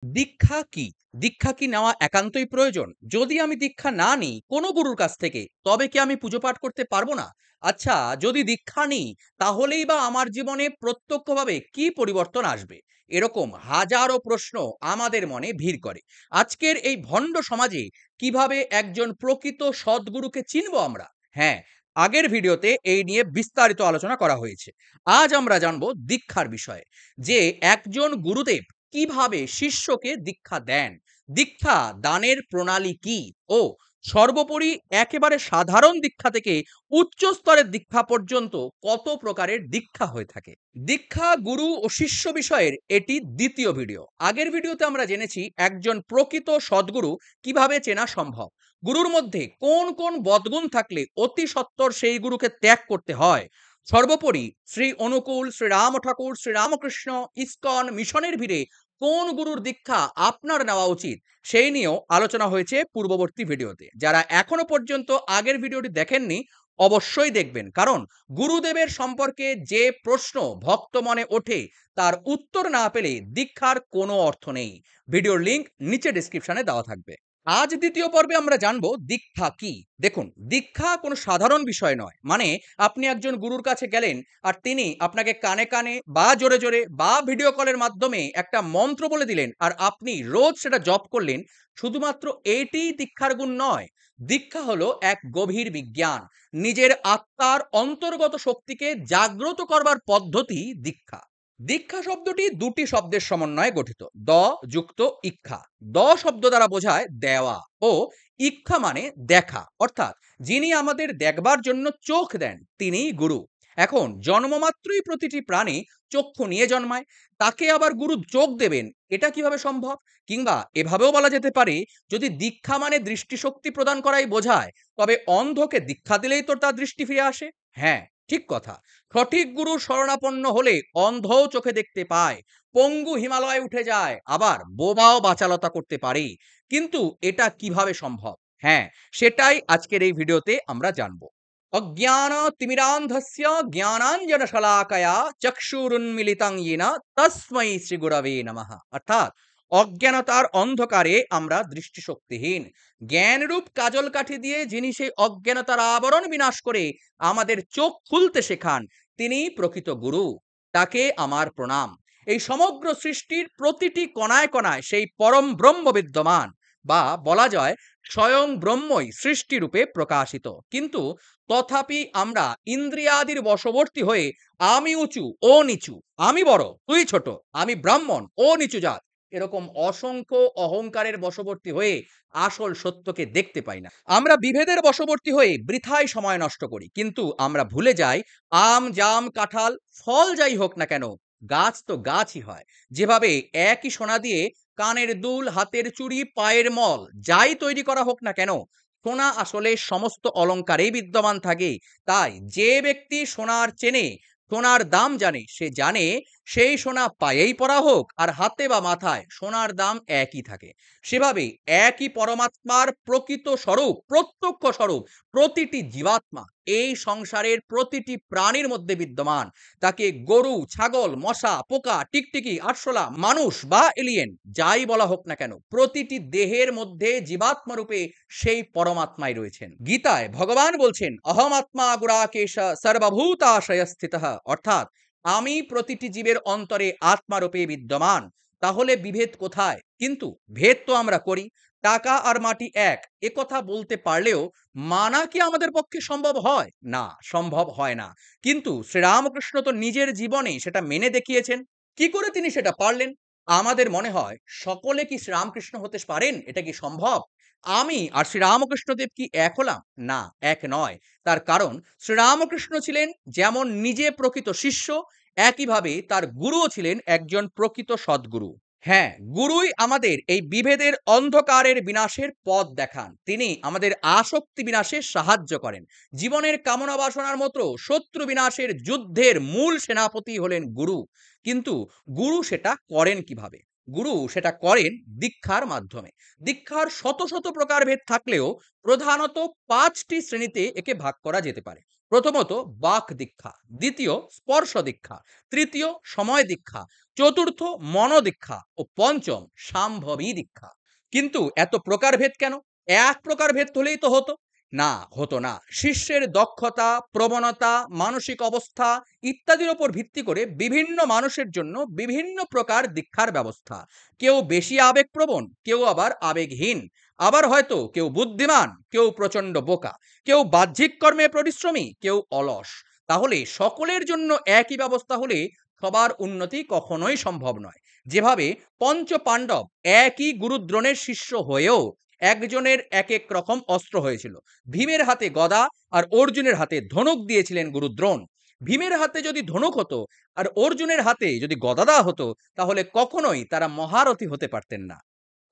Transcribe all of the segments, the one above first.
দীক্ষা কি? দীক্ষা কি নেওয়া একান্তই প্রয়োজন? যদি আমি দীক্ষা না নিই কোনো গুরুর কাছ থেকে, তবে কি আমি পুজো পাঠ করতে পারবো না? আচ্ছা, যদি দীক্ষা নিই, তাহলেই বা আমার জীবনে প্রত্যক্ষভাবে কি পরিবর্তন আসবে? এরকম হাজারো প্রশ্ন আমাদের মনে ভিড় করে। আজকের এই ভণ্ড সমাজে কিভাবে একজন প্রকৃত সদ্গুরুকে চিনবো আমরা? হ্যাঁ, আগের ভিডিওতে এই নিয়ে বিস্তারিত আলোচনা করা হয়েছে। আজ আমরা জানবো দীক্ষার বিষয়ে। যে একজন গুরুদেব কিভাবে শিষ্যকে দীক্ষা দেন, দীক্ষা দানের প্রণালী কি, ও সর্বোপরি একেবারে সাধারণ দীক্ষা থেকে উচ্চ স্তরের দীক্ষা পর্যন্ত কত প্রকারের দীক্ষা হয়ে থাকে। দীক্ষা, গুরু ও শিষ্য বিষয়ের এটি দ্বিতীয় ভিডিও। আগের ভিডিওতে আমরা জেনেছি একজন প্রকৃত সদ্গুরু কিভাবে চেনা সম্ভব, গুরুর মধ্যে কোন কোন বদগুণ থাকলে অতি সত্বর সেই গুরুকে ত্যাগ করতে হয়। সর্বোপরি শ্রী অনুকূল, শ্রীরাম ঠাকুর, শ্রীরামকৃষ্ণ, ইস্কন মিশনের ভিড়ে কোন গুরুর দীক্ষা আপনার নেওয়া উচিত, সেই নিয়েও আলোচনা হয়েছে পূর্ববর্তী ভিডিওতে। যারা এখনো পর্যন্ত আগের ভিডিওটি দেখেননি, অবশ্যই দেখবেন, কারণ গুরুদেবের সম্পর্কে যে প্রশ্ন ভক্ত মনে ওঠে তার উত্তর না পেলে দীক্ষার কোনো অর্থ নেই। ভিডিওর লিংক নিচে ডেসক্রিপশনে দেওয়া থাকবে। আজ দ্বিতীয় পর্বে আমরা জানবো দীক্ষা কি। দেখুন, দীক্ষা কোনো সাধারণ বিষয় নয়। মানে আপনি একজন গুরুর কাছে গেলেন আর তিনি আপনাকে কানে কানে বা জোরে জোরে বা ভিডিও কলের মাধ্যমে একটা মন্ত্র বলে দিলেন আর আপনি রোজ সেটা জপ করলেন, শুধুমাত্র এটিই দীক্ষার গুণ নয়। দীক্ষা হলো এক গভীর বিজ্ঞান, নিজের আত্মার অন্তর্গত শক্তিকে জাগ্রত করবার পদ্ধতি দীক্ষা। দীক্ষা শব্দটি দুটি শব্দের সমন্বয়ে গঠিত, দ যুক্ত ইক্ষা। দ শব্দ দ্বারা বোঝায় দেওয়া, ও ইক্ষা মানে দেখা, অর্থাৎ যিনি আমাদের দেখবার জন্য চোখ দেন তিনিই গুরু। এখন জন্মমাত্রই প্রতিটি প্রাণী চক্ষু নিয়ে জন্মায়, তাকে আবার গুরু চোখ দেবেন, এটা কিভাবে সম্ভব? কিংবা এভাবেও বলা যেতে পারে, যদি দীক্ষা মানে দৃষ্টিশক্তি প্রদান করাই বোঝায়, তবে অন্ধকে দীক্ষা দিলেই তো তার দৃষ্টি ফিরে আসে। হ্যাঁ, ঠিক কথা। সঠিক গুরু শরণাপন্ন হলে অন্ধও চোখে দেখতে পায়, পঙ্গু হিমালয়ে উঠে যায়, আবার বোবাও বাচালতা করতে পারে। কিন্তু এটা কিভাবে সম্ভব? হ্যাঁ, সেটাই আজকের এই ভিডিওতে আমরা জানবো। অজ্ঞান তিমিরান্ধস্য জ্ঞানাঞ্জন শলাকয়া চক্ষুরুন্মিলিতং येन তস্मै শ্রী গুরবে নমঃ। অর্থাৎ অজ্ঞানতার অন্ধকারে আমরা দৃষ্টিশক্তিহীন, জ্ঞানরূপ কাজল কাঠি দিয়ে যিনি সেই অজ্ঞানতার আবরণ বিনাশ করে আমাদের চোখ খুলতে শেখান, তিনিই প্রকৃত গুরু। তাকে আমার প্রণাম। এই সমগ্র সৃষ্টির প্রতিটি কণায় কণায় সেই পরম ব্রহ্ম বিদ্যমান, বা বলা যায় স্বয়ং ব্রহ্মই সৃষ্টিরূপে প্রকাশিত। কিন্তু তথাপি আমরা ইন্দ্রিয়াদির বশবর্তী হয়ে আমি উঁচু ও নিচু, আমি বড় তুই ছোট, আমি ব্রাহ্মণ ও নিচু জাত, এরকম অসংখ্য অহংকারের বশবর্তী হয়ে আসল সত্যকে দেখতে পাই না। আমরা বিভেদের বশবর্তী হয়ে বৃথায় সময় নষ্ট করি, কিন্তু আমরা ভুলে যাই আম জাম কাঁঠাল ফল যাই হোক না কেন, গাছ তো গাছই হয়। যেভাবে একই সোনা দিয়ে কানের দুল, হাতের চুড়ি, পায়ের মল যাই তৈরি করা হোক না কেন, সোনা আসলে সমস্ত অলংকারেই বিদ্যমান থাকে। তাই যে ব্যক্তি সোনার চেনে, সোনার দাম জানে, সে জানে সেই সোনা পায়েই পরা হোক আর হাতে বা মাথায়, সোনার দাম একই থাকে। সেভাবে একই পরমাত্মার প্রকৃত স্বরূপ, প্রত্যক্ষ স্বরূপ প্রতিটি জীবাত্মা এই সংসারের প্রতিটি প্রাণীর মধ্যে বিদ্যমান। তাকে গরু, ছাগল, মশা, পোকা, টিকটিকি, আরশোলা, মানুষ বা এলিয়েন যাই বলা হোক না কেন, প্রতিটি দেহের মধ্যে জীবাত্মা রূপে সেই পরমাত্মাই রয়েছেন। গীতায় ভগবান বলছেন অহম আত্মা গুড়াকেশ সর্বভূতাশয় স্থিতঃ, অর্থাৎ আমি প্রতিটি জীবের অন্তরে আত্মারূপে বিদ্যমান। তাহলে বিভেদ কোথায়? কিন্তু ভেদ তো আমরা করি। টাকা আর মাটি এক, কথা বলতে পারলেও মানা কি আমাদের পক্ষে সম্ভব হয়? না, সম্ভব হয় না। কিন্তু শ্রীরামকৃষ্ণ তো নিজের জীবনে সেটা মেনে দেখিয়েছেন। কি করে তিনি সেটা পারলেন? আমাদের মনে হয় সকলে কি শ্রীরামকৃষ্ণ হতে পারেন? এটা কি সম্ভব? আমি আর শ্রীরামকৃষ্ণদেব কি এক হলাম? না, এক নয়। তার কারণ শ্রীরামকৃষ্ণ ছিলেন যেমন নিজে প্রকৃত শিষ্য, একইভাবে তার গুরুও ছিলেন একজন প্রকৃত সদ্গুরু। হ্যাঁ, গুরুই আমাদের এই বিভেদের অন্ধকারের বিনাশের পথ দেখান। তিনি আমাদের আসক্তি বিনাশে সাহায্য করেন। জীবনের কামনা বাসনার মতো শত্রু বিনাশের যুদ্ধের মূল সেনাপতি হলেন গুরু। কিন্তু গুরু সেটা করেন কিভাবে? গুরু সেটা করেন দীক্ষার মাধ্যমে। দীক্ষার শত শত প্রকারভেদ থাকলেও প্রধানত ৫টি শ্রেণীতে একে ভাগ করা যেতে পারে। প্রথমত বাক দীক্ষা, দ্বিতীয় স্পর্শ দীক্ষা, তৃতীয় সময় দীক্ষা, চতুর্থ মন দীক্ষা ও পঞ্চম সাম্ভবী দীক্ষা। কিন্তু এত প্রকারভেদ কেন? এক প্রকারভেদ হলেই তো হতো। না, হতো না। শিষ্যের দক্ষতা, প্রবণতা, মানসিক অবস্থা ইত্যাদির উপর ভিত্তি করে বিভিন্ন মানুষের জন্য বিভিন্ন প্রকার দীক্ষার ব্যবস্থা। কেউ বেশি আবেগপ্রবণ, কেউ আবার আবেগহীন, আবার হয়তো কেউ বুদ্ধিমান, কেউ প্রচণ্ড বোকা, কেউ বাহ্যিক কর্মে পরিশ্রমী, কেউ অলস। তাহলে সকলের জন্য একই ব্যবস্থা হলে সবার উন্নতি কখনোই সম্ভব নয়। যেভাবে পঞ্চ পাণ্ডব একই গুরুদ্রোণের শিষ্য হয়েও একজনের এক এক রকম অস্ত্র হয়েছিল। ভীমের হাতে গদা আর অর্জুনের হাতে ধনুক দিয়েছিলেন গুরুদ্রোণ। ভীমের হাতে যদি ধনুক হতো আর অর্জুনের হাতে যদি গদা দেওয়া হতো, তাহলে কখনোই তারা মহারথী হতে পারতেন না।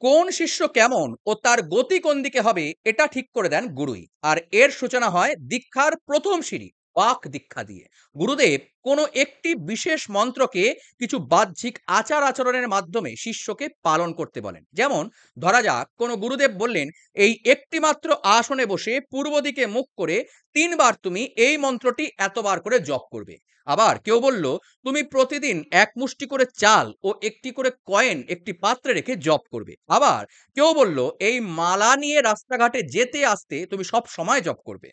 কোন শিষ্য কেমন ও তার গতি কোন দিকে হবে এটা ঠিক করে দেন গুরুই। আর এর সূচনা হয় দীক্ষার প্রথম সিঁড়ি বাক দীক্ষা দিয়ে। গুরুদেব কোনো একটি বিশেষ মন্ত্রকে কিছু বাহ্যিক আচার আচরণের মাধ্যমে শিষ্যকে পালন করতে বলেন। যেমন ধরা যাক কোনো গুরুদেব বললেন, এই একটি মাত্র আসনে বসে পূর্ব দিকে মুখ করে 3 বার তুমি এই মন্ত্রটি এতবার করে জপ করবে। আবার কেউ বলল, তুমি প্রতিদিন এক মুষ্টি করে চাল ও একটি করে কয়েন একটি পাত্রে রেখে জপ করবে। আবার কেউ বলল, এই মালা নিয়ে রাস্তাঘাটে যেতে আসতে তুমি সব সময় জপ করবে।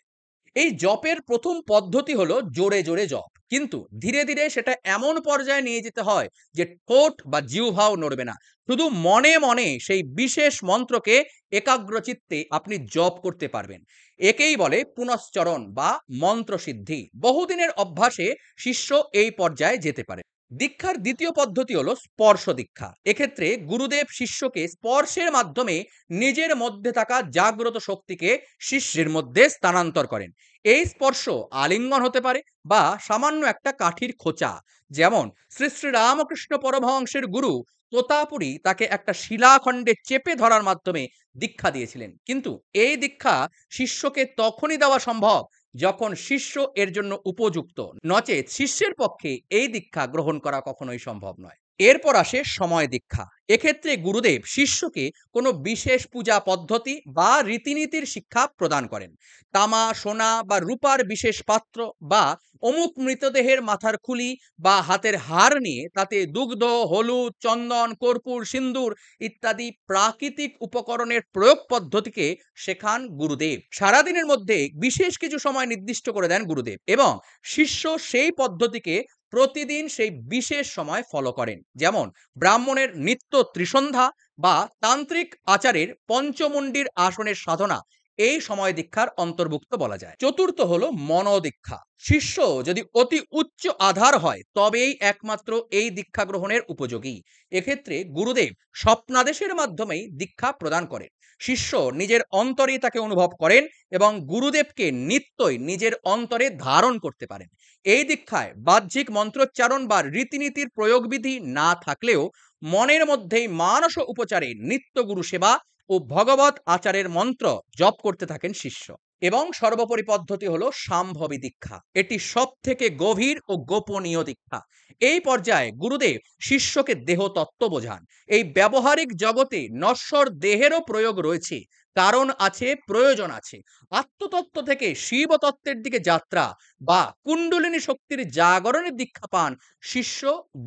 এই জপের প্রথম পদ্ধতি হলো জোরে জোরে জপ, কিন্তু ধীরে ধীরে সেটা এমন পর্যায়ে নিয়ে যেতে হয় যে ঠোঁট বা জিহ্বাও নড়বে না। শুধু মনে মনে সেই বিশেষ মন্ত্রকে একাগ্রচিত্তে আপনি জপ করতে পারবেন। একেই বলে পুনশ্চরণ বা মন্ত্রসিদ্ধি। বহুদিনের অভ্যাসে শিষ্য এই পর্যায়ে যেতে পারে। দীক্ষার দ্বিতীয় পদ্ধতি হলো স্পর্শ দীক্ষা। এক্ষেত্রে গুরুদেব শিষ্যকে স্পর্শের মাধ্যমে নিজের মধ্যে থাকা জাগ্রত শক্তিকে শিষ্যের মধ্যে স্থানান্তর করেন। এই স্পর্শ আলিঙ্গন হতে পারে বা সামান্য একটা কাঠির খোঁচা। যেমন শ্রী শ্রী রামকৃষ্ণ পরমহংসের গুরু তোতাপুরী তাকে একটা শিলাখণ্ডে চেপে ধরার মাধ্যমে দীক্ষা দিয়েছিলেন। কিন্তু এই দীক্ষা শিষ্যকে তখনই দেওয়া সম্ভব যখন শিষ্য এর জন্য উপযুক্ত, নচেত শিষ্যের পক্ষে এই দীক্ষা গ্রহণ করা কখনোই সম্ভব নয়। এরপর আসে সময় দীক্ষা। এক্ষেত্রে গুরুদেব শিষ্যকে কোনো বিশেষ পূজা পদ্ধতি বা রীতিনীতির শিক্ষা প্রদান করেন। তামা, সোনা বা রূপার বিশেষ পাত্র বা অমুক মৃতদেহের মাথার খুলি বা হাতের হার নিয়ে তাতে দুগ্ধ, হলুদ, চন্দন, কর্পূর, সিন্দুর ইত্যাদি প্রাকৃতিক উপকরণের প্রয়োগ পদ্ধতিকে শেখান গুরুদেব। সারাদিনের মধ্যে বিশেষ কিছু সময় নির্দিষ্ট করে দেন গুরুদেব এবং শিষ্য সেই পদ্ধতিকে প্রতিদিন সেই বিশেষ সময় ফলো করেন। যেমন ব্রাহ্মণের নিত্য ত্রিসন্ধ্যা বা তান্ত্রিক আচারের পঞ্চমুণ্ডির আসনের সাধনা এই সময় দীক্ষার অন্তর্ভুক্ত বলা যায়। চতুর্থ হলো মনোদীক্ষা। শিষ্য যদি অতি উচ্চ আধার হয় তবেই একমাত্র এই দীক্ষা গ্রহণের উপযোগী। এক্ষেত্রে গুরুদেব স্বপ্নাদেশের মাধ্যমেই দীক্ষা প্রদান করেন। শিষ্য নিজের অন্তরেই তাকে অনুভব করেন এবং গুরুদেবকে নিত্যই নিজের অন্তরে ধারণ করতে পারেন। এই দীক্ষায় বাহ্যিক মন্ত্রোচ্চারণ বা রীতিনীতির প্রয়োগবিধি না থাকলেও মনের মধ্যেই মানস উপচারে নিত্য গুরু সেবা ও ভগবত আচারের মন্ত্র জপ করতে থাকেন শিষ্য। এবং সর্বোপরি পদ্ধতি হলো সাম্ভবী দীক্ষা। এটি সব থেকে গভীর ও গোপনীয় দীক্ষা। এই পর্যায়ে গুরুদেব শিষ্যকে দেহতত্ত্ব বোঝান। এই ব্যবহারিক জগতে নশ্বর দেহেরও প্রয়োগ রয়েছে, কারণ আছে, প্রয়োজন আছে। আত্মতত্ত্ব থেকে শিবতত্ত্বের দিকে যাত্রা বা কুণ্ডলিনী শক্তির জাগরণের দীক্ষা পান শিষ্য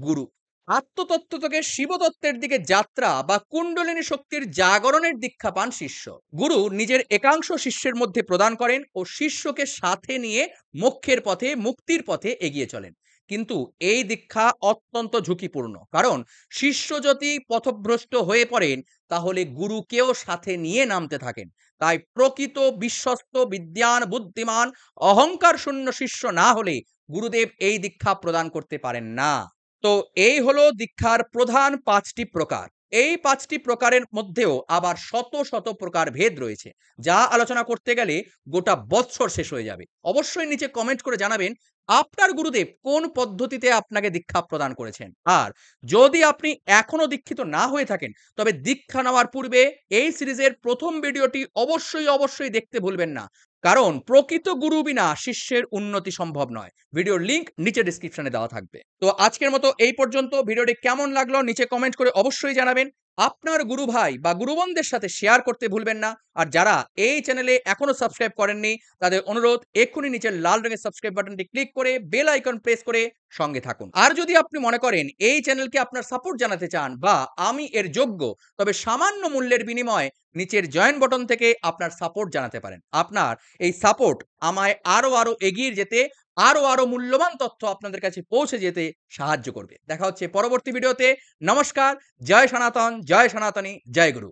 গুরু। আত্মতত্ত্ব থেকে শিবতত্ত্বের দিকে যাত্রা বা কুণ্ডলিনী শক্তির জাগরণের দীক্ষা পান শিষ্য। গুরু নিজের একাংশ শিষ্যের মধ্যে প্রদান করেন ও শিষ্যকে সাথে নিয়ে মোক্ষের পথে, মুক্তির পথে এগিয়ে চলেন। কিন্তু এই দীক্ষা অত্যন্ত ঝুঁকিপূর্ণ, কারণ শিষ্য যদি পথভ্রষ্ট হয়ে পড়েন তাহলে গুরুকেও সাথে নিয়ে নামতে থাকেন। তাই প্রকৃত বিশ্বস্ত, বিদ্বান, বুদ্ধিমান, অহংকার শূন্য শিষ্য না হলে গুরুদেব এই দীক্ষা প্রদান করতে পারেন না। তো এই হলো দীক্ষার প্রধান 5টি প্রকার। এই 5টি প্রকারের মধ্যেও আবার শত শত প্রকার ভেদ রয়েছে, যা আলোচনা করতে গেলে গোটা বৎসর শেষ হয়ে যাবে। অবশ্যই নিচে কমেন্ট করে জানাবেন আপনার গুরুদেব কোন পদ্ধতিতে আপনাকে দীক্ষা প্রদান করেছেন। আর যদি আপনি এখনো দীক্ষিত না হয়ে থাকেন তবে দীক্ষা নেওয়ার পূর্বে এই সিরিজের প্রথম ভিডিওটি অবশ্যই দেখতে ভুলবেন না। কারণ প্রকৃত গুরু বিনা শিষ্যের উন্নতি সম্ভব নয়। ভিডিওর লিংক নিচে ডেসক্রিপশনে দেওয়া থাকবে। তো আজকের মতো এই পর্যন্ত। ভিডিওটি কেমন লাগলো নিচে কমেন্ট করে অবশ্যই জানাবেন। আপনার গুরু ভাই বা গুরুবনদের সাথে শেয়ার করতে ভুলবেন না। আর যারা এই চ্যানেলে এখনো সাবস্ক্রাইব করেননি তাদের অনুরোধ এক্ষুনি নিচের লাল রঙের সাবস্ক্রাইব বাটনটি ক্লিক করে বেল আইকন প্রেস করে সঙ্গে থাকুন। আর যদি আপনি মনে করেন এই চ্যানেলকে আপনার সাপোর্ট জানাতে চান বা আমি এর যোগ্য, তবে সামান্য মূল্যের বিনিময়ে নিচের জয়েন বাটন থেকে আপনার সাপোর্ট জানাতে পারেন। আপনার এই সাপোর্ট আমায় আরো এগিয়ে যেতে, আরো মূল্যবান তথ্য আপনাদের কাছে পৌঁছে যেতে সাহায্য করবে। দেখা হচ্ছে পরবর্তী ভিডিওতে। নমস্কার, জয় সনাতন, জয় সনাতনী, জয় গুরু।